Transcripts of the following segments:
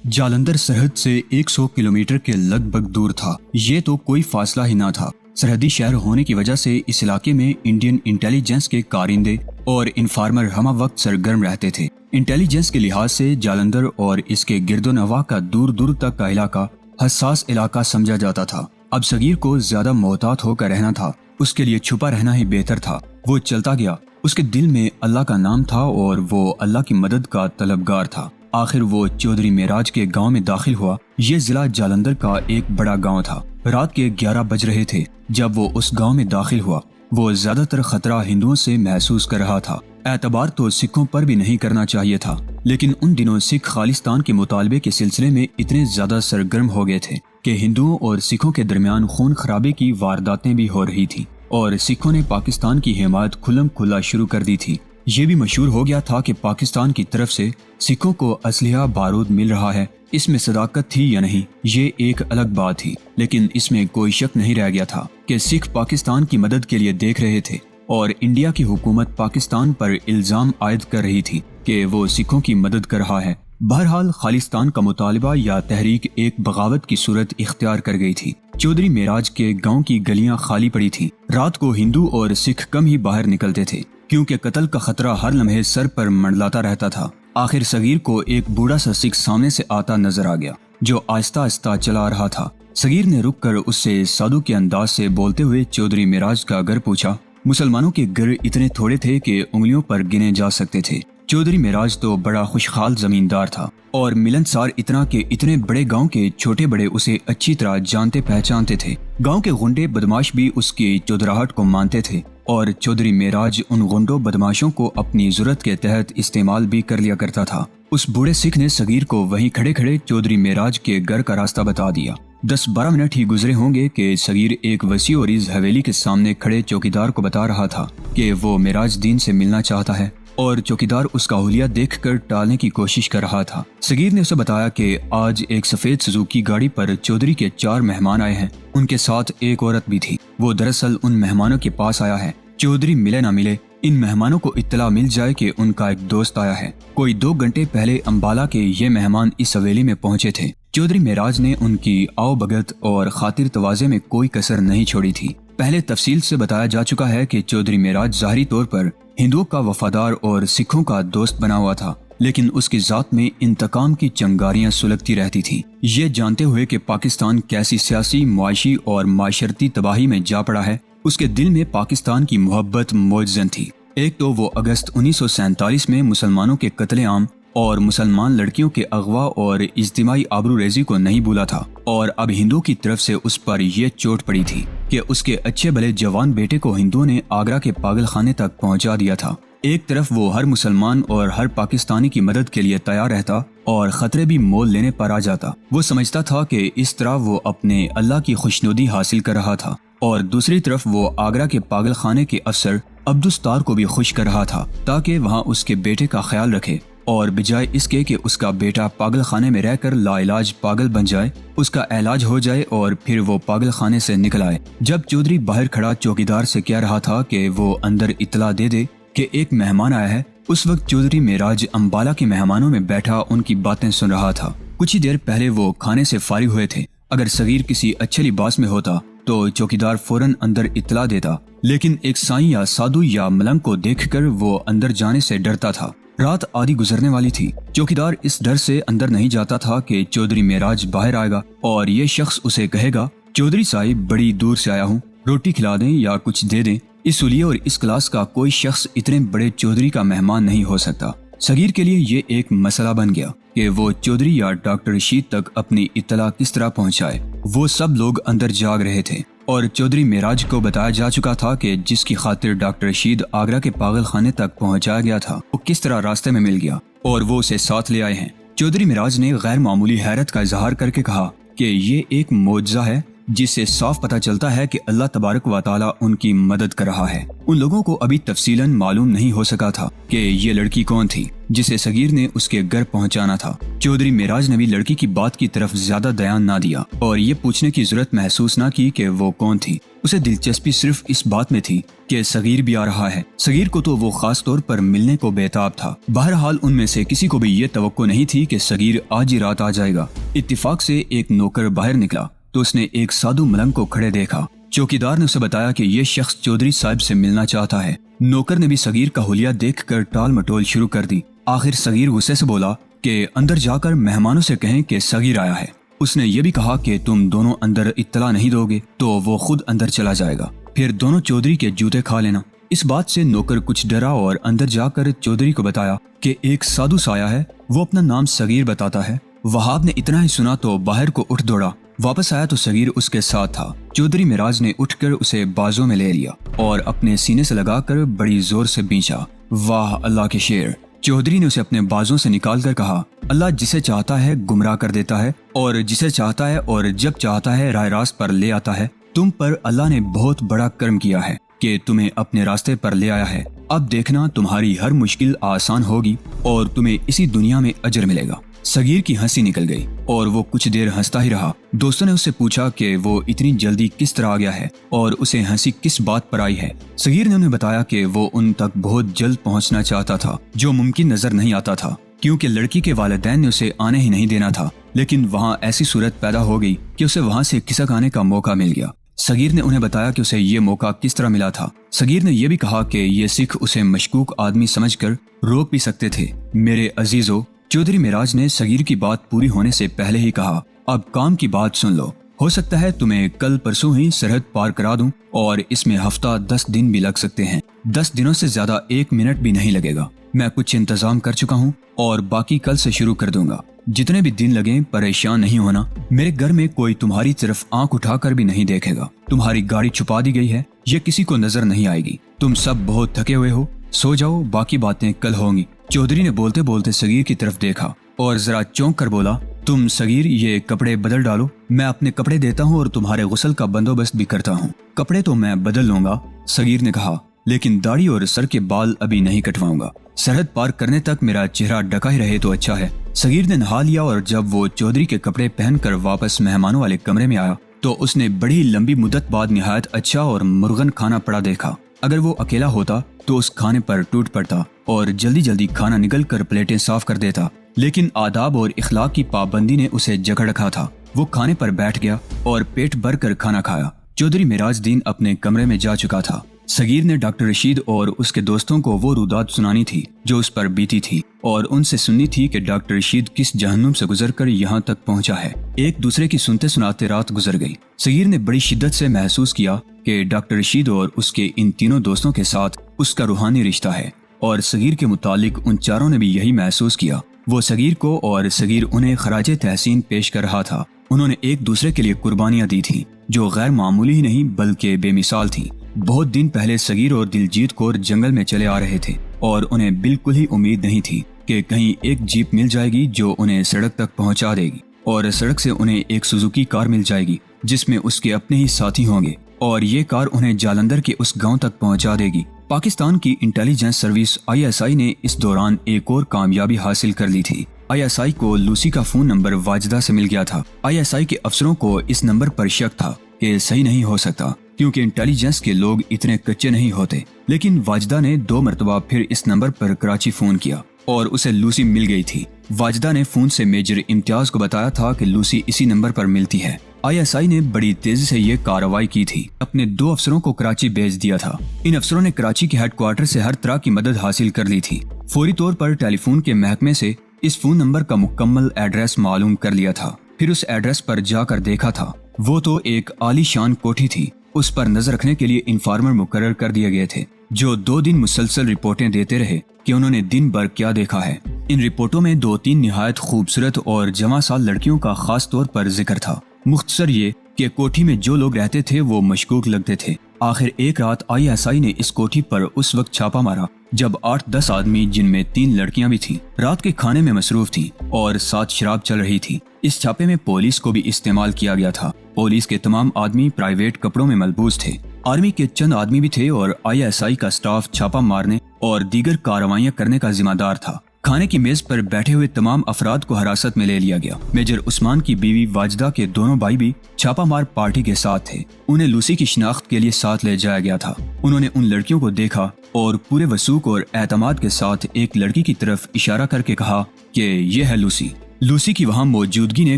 जालंधर सरहद से 100 किलोमीटर के लगभग दूर था। ये तो कोई फासला ही ना था। सरहदी शहर होने की वजह से इस इलाके में इंडियन इंटेलिजेंस के कारिंदे और इन्फार्मर हमा वक्त सरगर्म रहते थे। इंटेलिजेंस के लिहाज से जालंधर और इसके गिरदोनवा का दूर दूर तक का इलाका हसास इलाका समझा जाता था। अब सगीर को ज्यादा मोहतात होकर रहना था। उसके लिए छुपा रहना ही बेहतर था। वो चलता गया। उसके दिल में अल्लाह का नाम था और वो अल्लाह की मदद का तलबगार था। आखिर वो चौधरी मेराज के गांव में दाखिल हुआ। ये जिला जालंधर का एक बड़ा गांव था। रात के 11 बज रहे थे जब वो उस गांव में दाखिल हुआ। वो ज्यादातर खतरा हिंदुओं से महसूस कर रहा था। एतबार तो सिखों पर भी नहीं करना चाहिए था, लेकिन उन दिनों सिख खालिस्तान के मुतालबे के सिलसिले में इतने ज्यादा सरगर्म हो गए थे कि हिंदुओं और सिखों के दरमियान खून खराबे की वारदातें भी हो रही थी और सिखों ने पाकिस्तान की हिमायत खुल्लम खुल्ला शुरू कर दी थी। ये भी मशहूर हो गया था कि पाकिस्तान की तरफ से सिखों को असलिहा बारूद मिल रहा है। इसमें सदाकत थी या नहीं, ये एक अलग बात थी, लेकिन इसमें कोई शक नहीं रह गया था कि सिख पाकिस्तान की मदद के लिए देख रहे थे और इंडिया की हुकूमत पाकिस्तान पर इल्जाम आयद कर रही थी कि वो सिखों की मदद कर रहा है। बहरहाल खालिस्तान का मुतालबा या तहरीक एक बगावत की सूरत इख्तियार कर गई थी। चौधरी मेराज के गांव की गलियां खाली पड़ी थीं। रात को हिंदू और सिख कम ही बाहर निकलते थे क्योंकि कत्ल का खतरा हर लम्हे सर पर मंडलाता रहता था। आखिर सगीर को एक बूढ़ा सा सिख सामने से आता नजर आ गया जो आहिस्ता आहिस्ता चला आ रहा था। सगीर ने रुक कर उससे साधु के अंदाज से बोलते हुए चौधरी मेराज का घर पूछा। मुसलमानों के घर इतने थोड़े थे कि उंगलियों पर गिने जा सकते थे। चौधरी मेराज तो बड़ा खुशहाल जमींदार था और मिलनसार इतना के इतने बड़े गांव के छोटे बड़े उसे अच्छी तरह जानते पहचानते थे। गांव के गुंडे बदमाश भी उसकी चौधराहट को मानते थे और चौधरी मेराज उन गुंडों बदमाशों को अपनी जरूरत के तहत इस्तेमाल भी कर लिया करता था। उस बूढ़े सिख ने सगीर को वहीं खड़े खड़े चौधरी मेराज के घर का रास्ता बता दिया। 10-12 मिनट ही गुजरे होंगे कि सगीर एक वसी और इस हवेली के सामने खड़े चौकीदार को बता रहा था कि वो मेराज दीन से मिलना चाहता है और चौकीदार उसका हुलिया देखकर टालने की कोशिश कर रहा था। सगीर ने उसे बताया कि आज एक सफेद सुजुकी गाड़ी पर चौधरी के 4 मेहमान आए हैं। उनके साथ एक औरत भी थी। वो दरअसल उन मेहमानों के पास आया है। चौधरी मिले ना मिले, इन मेहमानों को इत्तला मिल जाए कि उनका एक दोस्त आया है। कोई 2 घंटे पहले अम्बाला के ये मेहमान इस हवेली में पहुंचे थे। चौधरी मेराज ने उनकी आओ भगत और खातिर तवाजे में कोई कसर नहीं छोड़ी थी। पहले तफसील से बताया जा चुका है कि चौधरी मेराज ज़ाहरी तौर पर हिंदुओं का वफादार और सिखों का दोस्त बना हुआ था, लेकिन उसकी जात में इंतकाम की चिंगारियां सुलगती रहती थी। ये जानते हुए कि पाकिस्तान कैसी सियासी, मुआशी और माशरती तबाही में जा पड़ा है, उसके दिल में पाकिस्तान की मोहब्बत मौजूद थी। एक तो वो अगस्त 1947 में मुसलमानों के कत्लेआम और मुसलमान लड़कियों के अगवा और इज्तिमाई आबरूरेजी को नहीं भूला था और अब हिंदुओं की तरफ से उस पर यह चोट पड़ी थी कि उसके अच्छे भले जवान बेटे को हिंदुओं ने आगरा के पागल खाने तक पहुंचा दिया था। एक तरफ वो हर मुसलमान और हर पाकिस्तानी की मदद के लिए तैयार रहता और खतरे भी मोल लेने पर आ जाता। वो समझता था कि इस तरह वो अपने अल्लाह की खुशनुदी हासिल कर रहा था और दूसरी तरफ वो आगरा के पागल खाने के अफसर अब्दुस्तार को भी खुश कर रहा था ताकि वहाँ उसके बेटे का ख्याल रखे और बजाय इसके कि उसका बेटा पागल खाने में रहकर लाइलाज पागल बन जाए, उसका इलाज हो जाए और फिर वो पागल खाने से निकल आए। जब चौधरी बाहर खड़ा चौकीदार से कह रहा था कि वो अंदर इतला दे दे कि एक मेहमान आया है, उस वक्त चौधरी मेराज अम्बाला के मेहमानों में बैठा उनकी बातें सुन रहा था। कुछ ही देर पहले वो खाने से फारिग हुए थे। अगर सगीर किसी अच्छे लिबास में होता तो चौकीदार फौरन अंदर इतला देता, लेकिन एक साईं या साधु या मलंग को देखकर वो अंदर जाने से डरता था। रात आधी गुजरने वाली थी। चौकीदार इस डर से अंदर नहीं जाता था कि चौधरी मेराज बाहर आएगा और ये शख्स उसे कहेगा, चौधरी साहिब बड़ी दूर से आया हूँ, रोटी खिला दें या कुछ दे दें। इस हुलिये और इस क्लास का कोई शख्स इतने बड़े चौधरी का मेहमान नहीं हो सकता। सगीर के लिए ये एक मसला बन गया कि वो चौधरी या डॉक्टर रशीद तक अपनी इत्तला किस तरह पहुंचाए। वो सब लोग अंदर जाग रहे थे और चौधरी मेराज को बताया जा चुका था कि जिसकी खातिर डॉक्टर रशीद आगरा के पागल खाने तक पहुंचाया गया था, वो किस तरह रास्ते में मिल गया और वो उसे साथ ले आए हैं। चौधरी मेराज ने गैर मामूली हैरत का इजहार करके कहा कि ये एक मौजज़ा है जिससे साफ पता चलता है कि अल्लाह तबारक व तआला उनकी मदद कर रहा है। उन लोगों को अभी तफसीलन मालूम नहीं हो सका था कि ये लड़की कौन थी जिसे सगीर ने उसके घर पहुंचाना था। चौधरी मेराज ने भी लड़की की बात की तरफ ज्यादा ध्यान ना दिया और ये पूछने की जरूरत महसूस ना की कि वो कौन थी। उसे दिलचस्पी सिर्फ इस बात में थी कि सगीर भी आ रहा है। सगीर को तो वो खास तौर पर मिलने को बेताब था। बहरहाल उनमें से किसी को भी ये तवक्को नहीं थी कि सगीर आज ही रात आ जाएगा। इत्तिफाक से एक नौकर बाहर निकला तो उसने एक साधु मलंग को खड़े देखा। चौकीदार ने उसे बताया कि ये शख्स चौधरी साहब से मिलना चाहता है। नौकर ने भी सगीर का हुलिया देखकर टाल मटोल शुरू कर दी। आखिर सगीर गुस्से से बोला कि अंदर जाकर मेहमानों से कहें कि सगीर आया है। उसने ये भी कहा कि तुम दोनों अंदर इत्तला नहीं दोगे तो वो खुद अंदर चला जाएगा, फिर दोनों चौधरी के जूते खा लेना। इस बात से नौकर कुछ डरा और अंदर जाकर चौधरी को बताया कि एक साधु साया है, वो अपना नाम सगीर बताता है। वहाब ने इतना ही सुना तो बाहर को उठ दौड़ा। वापस आया तो सगीर उसके साथ था। चौधरी मेराज ने उठकर उसे बाजों में ले लिया और अपने सीने से लगाकर बड़ी जोर से बींचा। वाह अल्लाह के शेर। चौधरी ने उसे अपने बाजों से निकालकर कहा, अल्लाह जिसे चाहता है गुमराह कर देता है और जिसे चाहता है और जब चाहता है राह रास्त पर ले आता है। तुम पर अल्लाह ने बहुत बड़ा कर्म किया है कि तुम्हें अपने रास्ते पर ले आया है। अब देखना तुम्हारी हर मुश्किल आसान होगी और तुम्हें इसी दुनिया में अजर मिलेगा। सगीर की हंसी निकल गई और वो कुछ देर हंसता ही रहा। दोस्तों ने उससे पूछा कि वो इतनी जल्दी किस तरह आ गया है और उसे हंसी किस बात पर आई है। सगीर ने उन्हें बताया कि वो उन तक बहुत जल्द पहुंचना चाहता था, जो मुमकिन नजर नहीं आता था क्योंकि लड़की के वालिदैन ने उसे आने ही नहीं देना था। लेकिन वहाँ ऐसी सूरत पैदा हो गई कि उसे वहाँ से खिसक आने का मौका मिल गया। सगीर ने उन्हें बताया कि उसे ये मौका किस तरह मिला था। सगीर ने यह भी कहा कि ये सिख उसे मशकूक आदमी समझकर रोक भी सकते थे। मेरे अजीजों, चौधरी मेराज ने सगीर की बात पूरी होने से पहले ही कहा, अब काम की बात सुन लो। हो सकता है तुम्हें कल परसों ही सरहद पार करा दूं और इसमें हफ्ता 10 दिन भी लग सकते हैं। 10 दिनों से ज्यादा 1 मिनट भी नहीं लगेगा। मैं कुछ इंतजाम कर चुका हूं और बाकी कल से शुरू कर दूंगा। जितने भी दिन लगे परेशान नहीं होना। मेरे घर में कोई तुम्हारी तरफ आंख उठाकर भी नहीं देखेगा। तुम्हारी गाड़ी छुपा दी गई है, ये किसी को नजर नहीं आएगी। तुम सब बहुत थके हुए हो, सो जाओ, बाकी बातें कल होंगी। चौधरी ने बोलते बोलते सगीर की तरफ देखा और जरा चौंक कर बोला, तुम सगीर ये कपड़े बदल डालो, मैं अपने कपड़े देता हूँ और तुम्हारे गुस्ल का बंदोबस्त भी करता हूँ। कपड़े तो मैं बदल लूंगा, सगीर ने कहा, लेकिन दाढ़ी और सर के बाल अभी नहीं कटवाऊंगा। सरहद पार करने तक मेरा चेहरा ढका ही रहे तो अच्छा है। सगीर ने नहा लिया और जब वो चौधरी के कपड़े पहनकर वापस मेहमानों वाले कमरे में आया तो उसने बड़ी लंबी मुद्दत बाद निहायत अच्छा और मुर्गन खाना पड़ा देखा। अगर वो अकेला होता तो उस खाने पर टूट पड़ता और जल्दी जल्दी खाना निकल कर प्लेटें साफ कर देता, लेकिन आदाब और इखलाक की पाबंदी ने उसे जकड़ रखा था। वो खाने पर बैठ गया और पेट भर कर खाना खाया। चौधरी मेराज दीन अपने कमरे में जा चुका था। सगीर ने डॉक्टर रशीद और उसके दोस्तों को वो रुदात सुनानी थी जो उस पर बीती थी और उनसे सुननी थी कि डॉक्टर रशीद किस जहन्नुम से गुजरकर यहाँ तक पहुँचा है। एक दूसरे की सुनते सुनाते रात गुजर गई। सगीर ने बड़ी शिद्दत से महसूस किया कि डॉक्टर रशीद और उसके इन तीनों दोस्तों के साथ उसका रूहानी रिश्ता है और सगीर के मुतालिक उन चारों ने भी यही महसूस किया। वो सगीर को और सगीर उन्हें खराजे तहसीन पेश कर रहा था। उन्होंने एक दूसरे के लिए कुर्बानियां दी थी जो गैर मामूली ही नहीं बल्कि बेमिसाल थी। बहुत दिन पहले सगीर और दिलजीत कौर जंगल में चले आ रहे थे और उन्हें बिल्कुल ही उम्मीद नहीं थी कि कहीं एक जीप मिल जाएगी जो उन्हें सड़क तक पहुंचा देगी और सड़क से उन्हें एक सुजुकी कार मिल जाएगी जिसमें उसके अपने ही साथी होंगे और ये कार उन्हें जालंधर के उस गांव तक पहुंचा देगी। पाकिस्तान की इंटेलिजेंस सर्विस ISI ने इस दौरान एक और कामयाबी हासिल कर ली थी। ISI को लूसी का फोन नंबर वाजिदा से मिल गया था। ISI के अफसरों को इस नंबर पर शक था कि सही नहीं हो सकता क्योंकि इंटेलिजेंस के लोग इतने कच्चे नहीं होते, लेकिन वाजिदा ने 2 मरतबा फिर इस नंबर पर कराची फोन किया और उसे लूसी मिल गई थी। वाजिदा ने फोन से मेजर इम्तियाज को बताया था कि लूसी इसी नंबर पर मिलती है। ISI ने बड़ी तेजी से ये कार्रवाई की थी। अपने 2 अफसरों को कराची भेज दिया था। इन अफसरों ने कराची के हेडक्वार्टर से हर तरह की मदद हासिल कर ली थी। फौरी तौर पर टेलीफोन के महकमे से इस फोन नंबर का मुकम्मल एड्रेस मालूम कर लिया था। फिर उस एड्रेस पर जाकर देखा था। वो तो एक आलीशान कोठी थी। उस पर नजर रखने के लिए इन्फॉर्मर मुकर्रर कर दिए गए थे जो 2 दिन मुसलसल रिपोर्टें देते रहे कि उन्होंने दिन भर क्या देखा है। इन रिपोर्टों में 2-3 निहायत खूबसूरत और जवासाल लड़कियों का खास तौर पर जिक्र था। मुख्तसर ये कि कोठी में जो लोग रहते थे वो मशकूक लगते थे। आखिर एक रात ISI ने इस कोठी पर उस वक्त छापा मारा जब 8-10 आदमी जिनमें 3 लड़कियां भी थीं रात के खाने में मसरूफ थीं और साथ शराब चल रही थी। इस छापे में पुलिस को भी इस्तेमाल किया गया था। पुलिस के तमाम आदमी प्राइवेट कपड़ों में मलबूस थे। आर्मी के चंद आदमी भी थे और ISI का स्टाफ छापा मारने और दीगर कार्रवाइयां करने का जिम्मेदार था। खाने की मेज पर बैठे हुए तमाम अफराद को हिरासत में ले लिया गया। मेजर उस्मान की बीवी वाजिदा के दोनों भाई भी छापामार पार्टी के साथ थे। उन्हें लूसी की शिनाख्त के लिए साथ ले जाया गया था। उन्होंने उन लड़कियों को देखा और पूरे वसूख और एतमाद के साथ एक लड़की की तरफ इशारा करके कहा कि ये है लूसी। लूसी की वहाँ मौजूदगी ने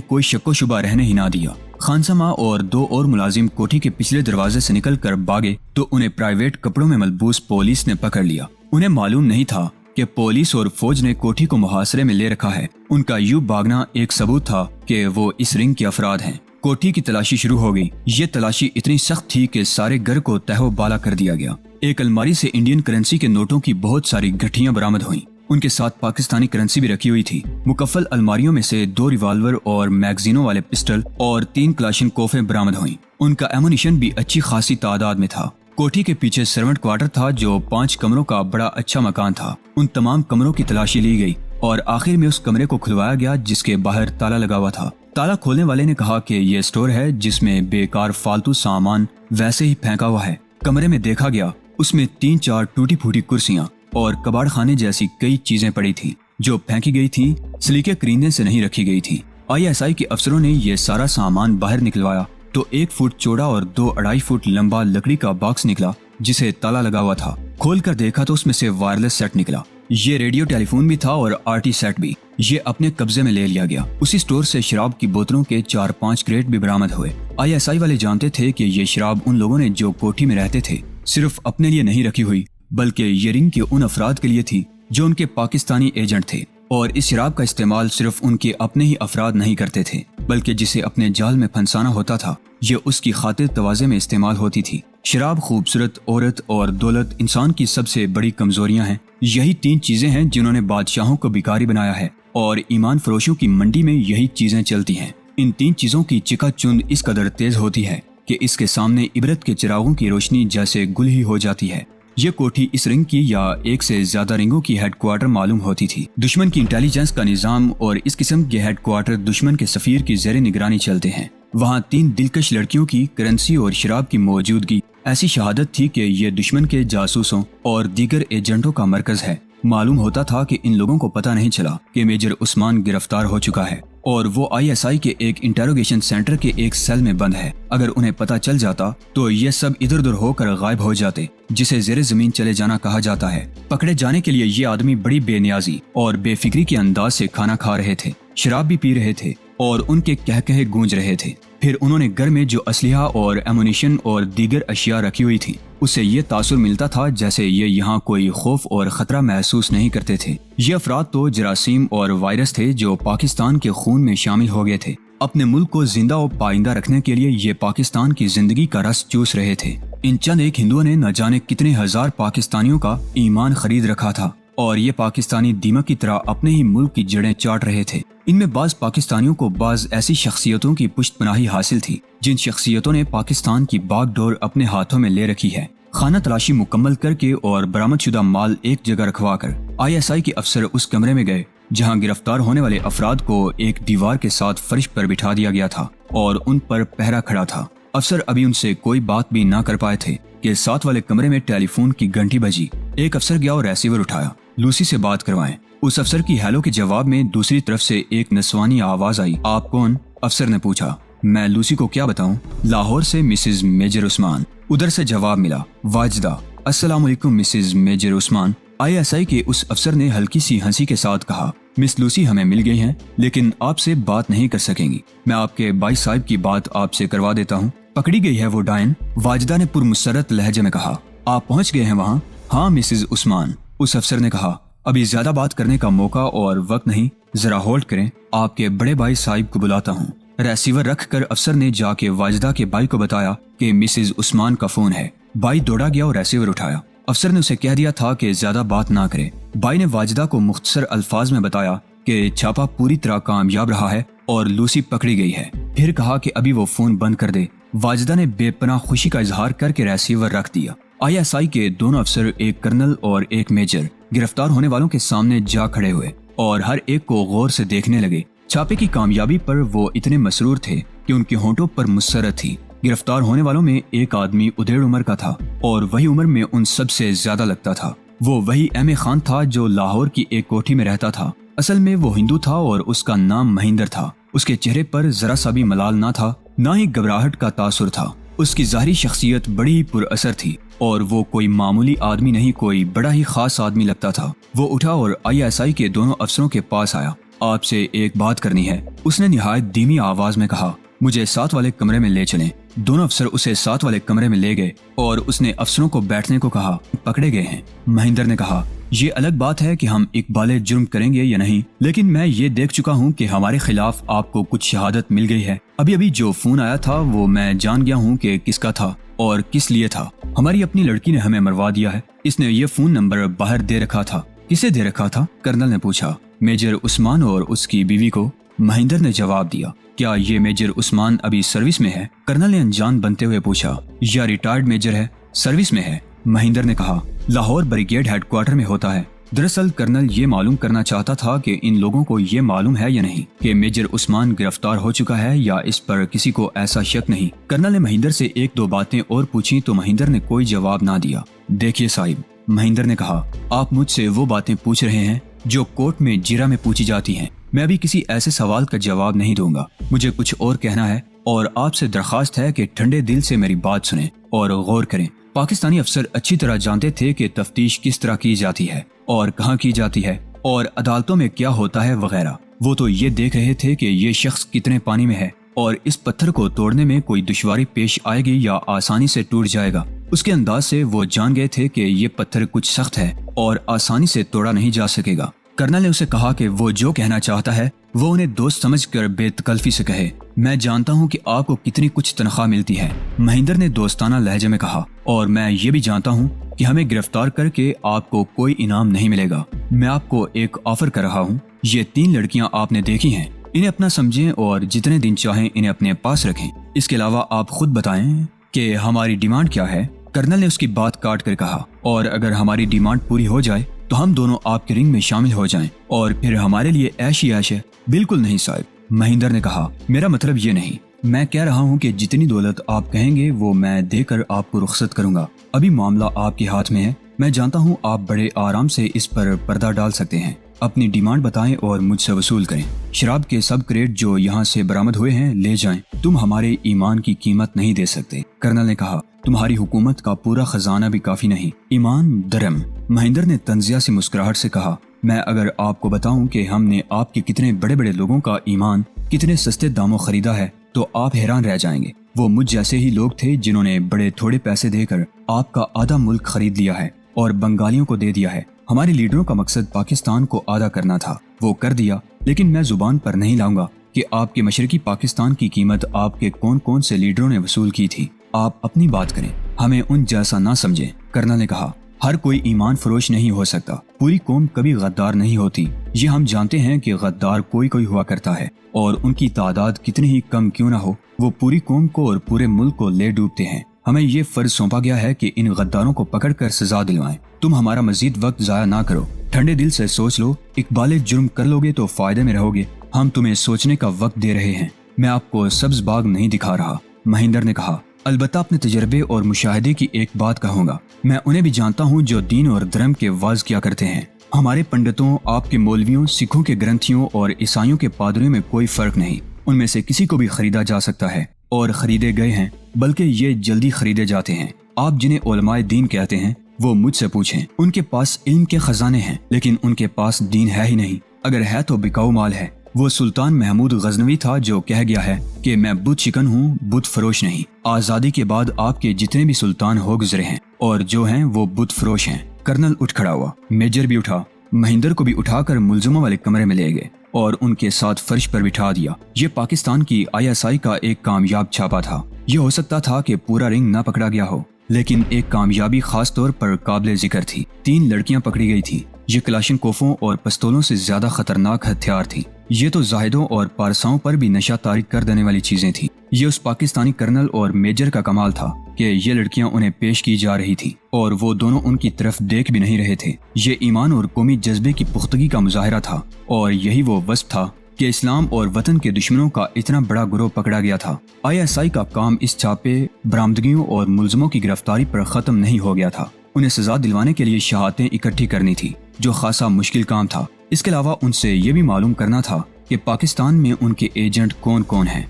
कोई शक्को शुबा रहने ही ना दिया। खानसमा और 2 और मुलाजिम कोठी के पिछले दरवाजे से निकल कर भागे तो उन्हें प्राइवेट कपड़ों में मलबूस पुलिस ने पकड़ लिया। उन्हें मालूम नहीं था कि पुलिस और फौज ने कोठी को मुहासरे में ले रखा है। उनका यूं भागना एक सबूत था कि वो इस रिंग के अफराद हैं। कोठी की तलाशी शुरू हो गई। ये तलाशी इतनी सख्त थी कि सारे घर को तहो बाला कर दिया गया। एक अलमारी से इंडियन करेंसी के नोटों की बहुत सारी गठियां बरामद हुई। उनके साथ पाकिस्तानी करेंसी भी रखी हुई थी। मुकफ्फल अलमारियों में से 2 रिवाल्वर और मैगजीनों वाले पिस्टल और 3 क्लाशिनकोफें बरामद हुई। उनका एमुनिशन भी अच्छी खासी तादाद में था। कोठी के पीछे सर्वेंट क्वार्टर था जो 5 कमरों का बड़ा अच्छा मकान था। उन तमाम कमरों की तलाशी ली गई और आखिर में उस कमरे को खुलवाया गया जिसके बाहर ताला लगा हुआ था। ताला खोलने वाले ने कहा कि ये स्टोर है जिसमें बेकार फालतू सामान वैसे ही फेंका हुआ है। कमरे में देखा गया, उसमें 3-4 टूटी फूटी कुर्सियां और कबाड़ खाने जैसी कई चीजें पड़ी थीं जो फेंकी गई थीं, सलीके करीने से नहीं रखी गई थी। ISI के अफसरों ने ये सारा सामान बाहर निकलवाया तो 1 फुट चौड़ा और 2-2.5 फुट लंबा लकड़ी का बॉक्स निकला जिसे ताला लगा हुआ था। खोल कर देखा तो उसमें से वायरलेस सेट निकला। ये रेडियो टेलीफोन भी था और RT सेट भी। ये अपने कब्जे में ले लिया गया। उसी स्टोर से शराब की बोतलों के 4-5 क्रेट भी बरामद हुए। ISI वाले जानते थे कि ये शराब उन लोगों ने जो कोठी में रहते थे सिर्फ अपने लिए नहीं रखी हुई, बल्कि ये रिंग के उन अफराद के लिए थी जो उनके पाकिस्तानी एजेंट थे। और इस शराब का इस्तेमाल सिर्फ उनके अपने ही अफराद नहीं करते थे, बल्कि जिसे अपने जाल में फंसाना होता था ये उसकी खातिर तवाज़े में इस्तेमाल होती थी। शराब, खूबसूरत औरत और दौलत इंसान की सबसे बड़ी कमजोरियां हैं। यही 3 चीजें हैं जिन्होंने बादशाहों को भिखारी बनाया है और ईमान फरोशों की मंडी में यही चीजें चलती हैं। इन 3 चीजों की चिकाचुंद इस कदर तेज होती है कि इसके सामने इबरत के चिरागों की रोशनी जैसे गुल ही हो जाती है। ये कोठी इस रिंग की या एक से ज्यादा रिंगों की हेडक्वार्टर मालूम होती थी। दुश्मन की इंटेलिजेंस का निजाम और इस किस्म के हेडक्वार्टर दुश्मन के सफीर की ज़ेरे निगरानी चलते हैं। वहाँ 3 दिलकश लड़कियों की करेंसी और शराब की मौजूदगी ऐसी शहादत थी कि ये दुश्मन के जासूसों और दीगर एजेंटों का मरकज है। मालूम होता था कि इन लोगों को पता नहीं चला कि मेजर उस्मान गिरफ्तार हो चुका है और वो ISI के एक इंटेरोगेशन सेंटर के एक सेल में बंद है। अगर उन्हें पता चल जाता तो ये सब इधर उधर होकर गायब हो जाते, जिसे ज़ेरे ज़मीन चले जाना कहा जाता है। पकड़े जाने के लिए ये आदमी बड़ी बेनियाजी और बेफिक्री के अंदाज से खाना खा रहे थे, शराब भी पी रहे थे और उनके कहकहे गूंज रहे थे। फिर उन्होंने घर में जो असलिहा और एमुनिशन और दीगर अशिया रखी हुई थी उससे ये तासुर मिलता था जैसे ये यहाँ कोई खौफ और खतरा महसूस नहीं करते थे। ये अफराद तो जरासीम और वायरस थे जो पाकिस्तान के खून में शामिल हो गए थे। अपने मुल्क को जिंदा और पाइंदा रखने के लिए ये पाकिस्तान की जिंदगी का रस चूस रहे थे। इन चंद एक हिंदुओं ने न जाने कितने हजार पाकिस्तानियों का ईमान खरीद रखा था और ये पाकिस्तानी दीमक की तरह अपने ही मुल्क की जड़ें चाट रहे थे। इनमें बाज पाकिस्तानियों को बाज ऐसी शख्सियतों की पुष्टपनाही हासिल थी जिन शख्सियतों ने पाकिस्तान की बागडोर अपने हाथों में ले रखी है। खाना तलाशी मुकम्मल करके और बरामदशुदा माल एक जगह रखवाकर ISI के अफसर उस कमरे में गए जहां गिरफ्तार होने वाले अफराद को एक दीवार के साथ फर्श पर बिठा दिया गया था और उन पर पहरा खड़ा था। अफसर अभी उनसे कोई बात भी ना कर पाए थे कि साथ वाले कमरे में टेलीफोन की घंटी बजी। एक अफसर गया और रिसीवर उठाया, लूसी से बात करवाएं। उस अफसर की हेलो के जवाब में दूसरी तरफ से एक नस्वानी आवाज आई, आप कौन? अफसर ने पूछा। मैं लूसी को क्या बताऊं? लाहौर से मिसेज मेजर उस्मान। उधर से जवाब मिला, वाजिदा। अस्सलाम वालेकुम मिसेज मेजर उस्मान। ISI के उस अफसर ने हल्की सी हंसी के साथ कहा, मिस लूसी हमें मिल गई हैं लेकिन आपसे बात नहीं कर सकेंगी। मैं आपके भाई साहब की बात आपसे करवा देता हूँ। पकड़ी गई है वो डायन? वाजिदा ने पुरमुसरत लहजे में कहा। आप पहुँच गए हैं वहाँ? हाँ मिसेज उस्मान। उस अफसर ने कहा, अभी ज्यादा बात करने का मौका और वक्त नहीं, जरा होल्ड करें, आपके बड़े भाई साहिब को बुलाता हूँ। रेसीवर रख कर अफसर ने जाके वाजिदा के भाई को बताया कि मिसेज उस्मान का फोन है। भाई दौड़ा गया और रेसीवर उठाया। अफसर ने उसे कह दिया था कि ज्यादा बात ना करे। भाई ने वाजिदा को मुख्तसर अल्फाज में बताया कि छापा पूरी तरह कामयाब रहा है और लूसी पकड़ी गई है। फिर कहा कि अभी वो फोन बंद कर दे। वाजिदा ने बेपनाह खुशी का इजहार करके रेसीवर रख दिया। ISI के दोनों अफसर, एक कर्नल और एक मेजर, गिरफ्तार होने वालों के सामने जा खड़े हुए और हर एक को गौर से देखने लगे। छापे की कामयाबी पर वो इतने मसरूर थे कि उनके होंठों पर मुसरत थी। गिरफ्तार होने वालों में एक आदमी उदेड़ उम्र का था और वही उम्र में उन सबसे ज्यादा लगता था। वो वही M.A. खान था जो लाहौर की एक कोठी में रहता था। असल में वो हिंदू था और उसका नाम महिंदर था। उसके चेहरे पर जरा सा भी मलाल ना था, ना ही घबराहट का तासुर था। उसकी ज़ाहिरी शख्सियत बड़ी ही पुरअसर थी और वो कोई मामूली आदमी नहीं, कोई बड़ा ही खास आदमी लगता था। वो उठा और ISI के दोनों अफसरों के पास आया। आपसे एक बात करनी है, उसने निहायत धीमी आवाज में कहा। मुझे साथ वाले कमरे में ले चलें। दोनों अफसर उसे साथ वाले कमरे में ले गए और उसने अफसरों को बैठने को कहा। पकड़े गए हैं। महिंदर ने कहा, ये अलग बात है कि हम इकबाले जुर्म करेंगे या नहीं, लेकिन मैं ये देख चुका हूँ कि हमारे खिलाफ आपको कुछ शहादत मिल गई है। अभी अभी जो फोन आया था वो मैं जान गया हूँ कि किसका था और किस लिए था। हमारी अपनी लड़की ने हमें मरवा दिया है। इसने ये फोन नंबर बाहर दे रखा था। किसे दे रखा था? कर्नल ने पूछा। मेजर उस्मान और उसकी बीवी को, महिंदर ने जवाब दिया। क्या ये मेजर उस्मान अभी सर्विस में है? कर्नल ने अनजान बनते हुए पूछा। या रिटायर्ड मेजर है? सर्विस में है, महिंदर ने कहा। लाहौर ब्रिगेड हेडक्वार्टर में होता है। दरअसल कर्नल ये मालूम करना चाहता था कि इन लोगों को ये मालूम है या नहीं कि मेजर उस्मान गिरफ्तार हो चुका है, या इस पर किसी को ऐसा शक नहीं। कर्नल ने महिंदर से एक दो बातें और पूछी तो महिंदर ने कोई जवाब ना दिया। देखिए साहिब, महिंदर ने कहा, आप मुझसे वो बातें पूछ रहे हैं जो कोर्ट में जीरा में पूछी जाती हैं। मैं अभी किसी ऐसे सवाल का जवाब नहीं दूंगा। मुझे कुछ और कहना है और आपसे दरखास्त है कि ठंडे दिल से मेरी बात सुनें और गौर करें। पाकिस्तानी अफसर अच्छी तरह जानते थे कि तफ्तीश किस तरह की जाती है और कहाँ की जाती है और अदालतों में क्या होता है वगैरह। वो तो ये देख रहे थे कि ये शख्स कितने पानी में है और इस पत्थर को तोड़ने में कोई दुश्वारी पेश आएगी या आसानी से टूट जाएगा। उसके अंदाज से वो जान गए थे कि ये पत्थर कुछ सख्त है और आसानी से तोड़ा नहीं जा सकेगा। कर्नल ने उसे कहा कि वो जो कहना चाहता है वो उन्हें दोस्त समझकर बेतकल्फी से कहे। मैं जानता हूँ कि आपको कितनी कुछ तनख्वाह मिलती है, महिंदर ने दोस्ताना लहजे में कहा, और मैं ये भी जानता हूँ कि हमें गिरफ्तार करके आपको कोई इनाम नहीं मिलेगा। मैं आपको एक ऑफर कर रहा हूँ। ये 3 लड़कियाँ आपने देखी हैं, इन्हें अपना समझें और जितने दिन चाहें इन्हें अपने पास रखें। इसके अलावा आप खुद बताएं कि हमारी डिमांड क्या है। कर्नल ने उसकी बात काट कर कहा, और अगर हमारी डिमांड पूरी हो जाए तो हम दोनों आपके रिंग में शामिल हो जाएं और फिर हमारे लिए ऐश ही ऐश है। बिल्कुल नहीं साहब, महिंदर ने कहा, मेरा मतलब ये नहीं। मैं कह रहा हूँ कि जितनी दौलत आप कहेंगे वो मैं देकर आपको रुखसत करूंगा। अभी मामला आपके हाथ में है। मैं जानता हूँ आप बड़े आराम से इस पर पर्दा डाल सकते हैं। अपनी डिमांड बताएं और मुझसे वसूल करें। शराब के सब क्रेट जो यहाँ से बरामद हुए हैं ले जाएं। तुम हमारे ईमान की कीमत नहीं दे सकते। कर्नल ने कहा, तुम्हारी हुकूमत का पूरा खजाना भी काफी नहीं। ईमान दरम, महिंदर ने तंजिया से मुस्कुराहट से कहा, मैं अगर आपको बताऊं कि हमने आपके कितने बड़े बड़े लोगों का ईमान कितने सस्ते दामों खरीदा है तो आप हैरान रह जाएंगे। वो मुझ जैसे ही लोग थे जिन्होंने बड़े थोड़े पैसे देकर आपका आधा मुल्क खरीद लिया है और बंगालियों को दे दिया है। हमारे लीडरों का मकसद पाकिस्तान को आधा करना था, वो कर दिया, लेकिन मैं जुबान पर नहीं लाऊंगा कि आपके मशरकी पाकिस्तान की कीमत आपके कौन कौन से लीडरों ने वसूल की थी। आप अपनी बात करें, हमें उन जैसा ना समझें। कर्नल ने कहा, हर कोई ईमान फरोश नहीं हो सकता। पूरी कौम कभी गद्दार नहीं होती। ये हम जानते हैं कि गद्दार कोई कोई हुआ करता है और उनकी तादाद कितनी ही कम क्यों ना हो, वो पूरी कौम को और पूरे मुल्क को ले डूबते हैं। हमें ये फर्ज सौंपा गया है कि इन गद्दारों को पकड़कर सजा दिलवाएं। तुम हमारा मजीद वक्त जाया ना करो। ठंडे दिल से सोच लो। इकबाले जुर्म कर लोगे तो फायदे में रहोगे। हम तुम्हें सोचने का वक्त दे रहे हैं। मैं आपको सब्ज बाग नहीं दिखा रहा, महिंदर ने कहा। अलबत्ता अपने तजर्बे और मुशाहिदे की एक बात कहूँगा। मैं उन्हें भी जानता हूँ जो दीन और धर्म के वाज किया करते हैं। हमारे पंडितों, आपके मौलवियों, सिखों के ग्रंथियों और ईसाइयों के पादरियों में कोई फर्क नहीं। उनमें से किसी को भी खरीदा जा सकता है और खरीदे गए हैं, बल्कि ये जल्दी खरीदे जाते हैं। आप जिन्हें उलमाए दीन कहते हैं वो मुझसे पूछें। उनके पास इल्म के खजाने हैं, लेकिन उनके पास दीन है ही नहीं। अगर है तो बिकाऊ माल है। वो सुल्तान महमूद गजनवी था जो कह गया है कि मैं बुत शिकन हूँ, बुत फरोश नहीं। आजादी के बाद आपके जितने भी सुल्तान हो गुजरे हैं और जो हैं वो बुत फरोश हैं। कर्नल उठ खड़ा हुआ, मेजर भी उठा, महिंदर को भी उठाकर मुलजमों वाले कमरे में ले गए और उनके साथ फर्श पर बिठा दिया। ये पाकिस्तान की ISI का एक कामयाब छापा था। ये हो सकता था कि पूरा रिंग ना पकड़ा गया हो, लेकिन एक कामयाबी खास तौर पर काबिल जिक्र थी। 3 लड़कियां पकड़ी गई थी। ये कलाशिनकोफों और पिस्तौलों से ज्यादा खतरनाक हथियार थी। یہ تو زاہدوں اور پارساؤں پر بھی نشہ طاری کر دینے والی چیزیں تھیں۔ یہ اس پاکستانی کرنل اور میجر کا کمال تھا کہ یہ لڑکیاں انہیں پیش کی جا رہی تھیں اور وہ دونوں ان کی طرف دیکھ بھی نہیں رہے تھے۔ یہ ایمان اور قومی جذبے کی پختگی کا مظاہرہ تھا، اور یہی وہ وصف تھا کہ اسلام اور وطن کے دشمنوں کا اتنا بڑا گروہ پکڑا گیا تھا۔ ISI کا کام اس چھاپے، برآمدگیوں اور ملزموں کی گرفتاری پر ختم نہیں ہو گیا تھا۔ انہیں سزا دلوانے کے لیے شہادتیں اکٹھی کرنی تھی، جو خاصا مشکل کام تھا۔ اس کے علاوہ ان سے یہ بھی معلوم کرنا تھا کہ پاکستان میں ان کے ایجنٹ کون کون ہیں۔